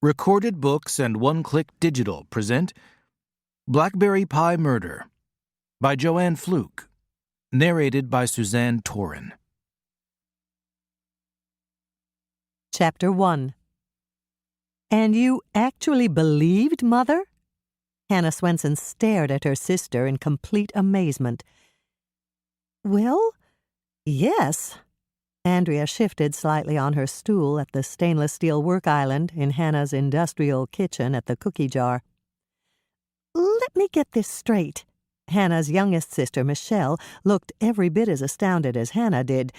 Recorded Books and One Click Digital present Blackberry Pie Murder by Joanne Fluke, narrated by Suzanne Torin. Chapter 1. And you actually believed Mother? Hannah Swenson stared at her sister in complete amazement. Well, yes. Andrea shifted slightly on her stool at the stainless steel work island in Hannah's industrial kitchen at the cookie jar. Let me get this straight. Hannah's youngest sister, Michelle, looked every bit as astounded as Hannah did.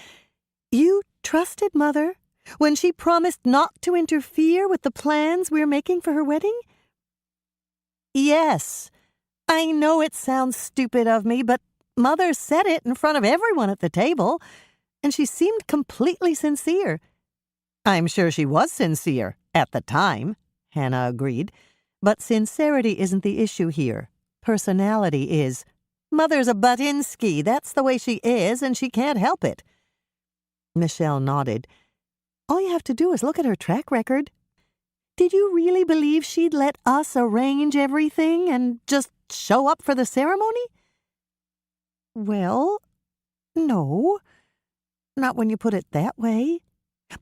You trusted Mother when she promised not to interfere with the plans we're making for her wedding? Yes. I know it sounds stupid of me, but Mother said it in front of everyone at the table, and she seemed completely sincere. I'm sure she was sincere at the time, Hannah agreed, but sincerity isn't the issue here. Personality is. Mother's a Butinsky. That's the way she is, and she can't help it. Michelle nodded. All you have to do is look at her track record. Did you really believe she'd let us arrange everything and just show up for the ceremony? Well, no. Not when you put it that way.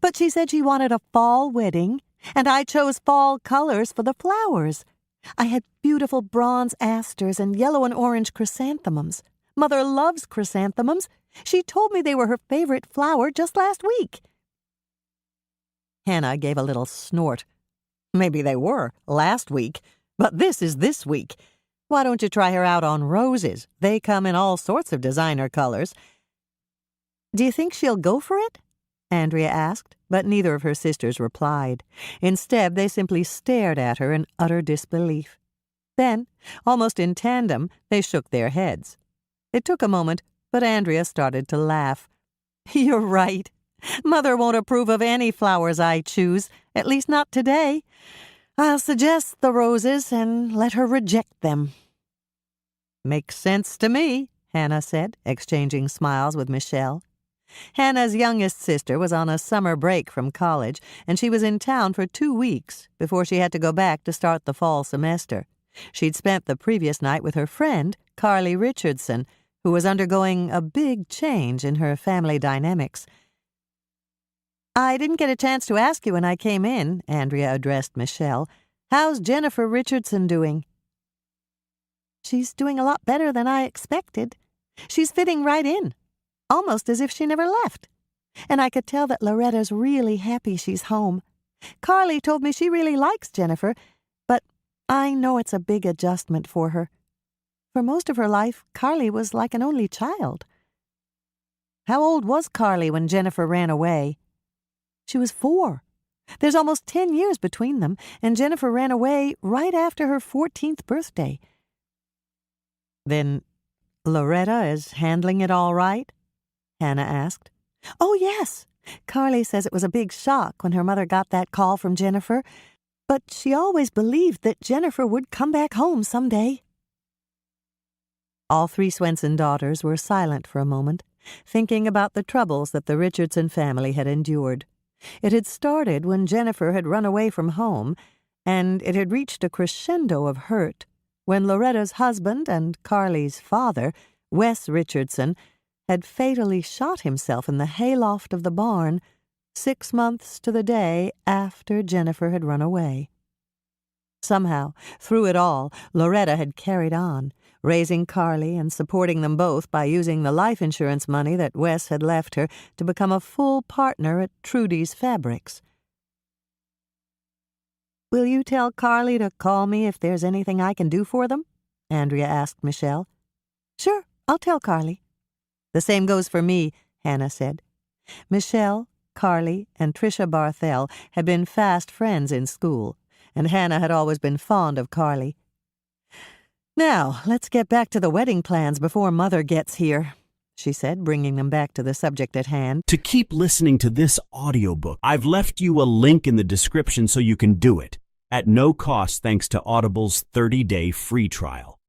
But she said she wanted a fall wedding, and I chose fall colors for the flowers. I had beautiful bronze asters and yellow and orange chrysanthemums. Mother loves chrysanthemums. She told me they were her favorite flower just last week. Hannah gave a little snort. Maybe they were last week, but this is this week. Why don't you try her out on roses? They come in all sorts of designer colors. Do you think she'll go for it? Andrea asked, but neither of her sisters replied. Instead, they simply stared at her in utter disbelief. Then, almost in tandem, they shook their heads. It took a moment, but Andrea started to laugh. You're right. Mother won't approve of any flowers I choose, at least not today. I'll suggest the roses and let her reject them. Makes sense to me, Hannah said, exchanging smiles with Michelle. Hannah's youngest sister was on a summer break from college, and she was in town for 2 weeks before she had to go back to start the fall semester. She'd spent the previous night with her friend, Carly Richardson, who was undergoing a big change in her family dynamics. I didn't get a chance to ask you when I came in, Andrea addressed Michelle. How's Jennifer Richardson doing? She's doing a lot better than I expected. She's fitting right in. Almost as if she never left. And I could tell that Loretta's really happy she's home. Carly told me she really likes Jennifer, but I know it's a big adjustment for her. For most of her life, Carly was like an only child. How old was Carly when Jennifer ran away? She was 4. There's almost 10 years between them, and Jennifer ran away right after her 14th birthday. Then Loretta is handling it all right? Hannah asked. Oh, yes. Carly says it was a big shock when her mother got that call from Jennifer, but she always believed that Jennifer would come back home someday. All 3 Swenson daughters were silent for a moment, thinking about the troubles that the Richardson family had endured. It had started when Jennifer had run away from home, and it had reached a crescendo of hurt when Loretta's husband and Carly's father, Wes Richardson, had fatally shot himself in the hayloft of the barn 6 months to the day after Jennifer had run away. Somehow, through it all, Loretta had carried on, raising Carly and supporting them both by using the life insurance money that Wes had left her to become a full partner at Trudy's Fabrics. Will you tell Carly to call me if there's anything I can do for them? Andrea asked Michelle. Sure, I'll tell Carly. The same goes for me, Hannah said. Michelle, Carly, and Tricia Barthel had been fast friends in school, and Hannah had always been fond of Carly. Now, let's get back to the wedding plans before Mother gets here, she said, bringing them back to the subject at hand. To keep listening to this audiobook, I've left you a link in the description so you can do it, at no cost thanks to Audible's 30-day free trial.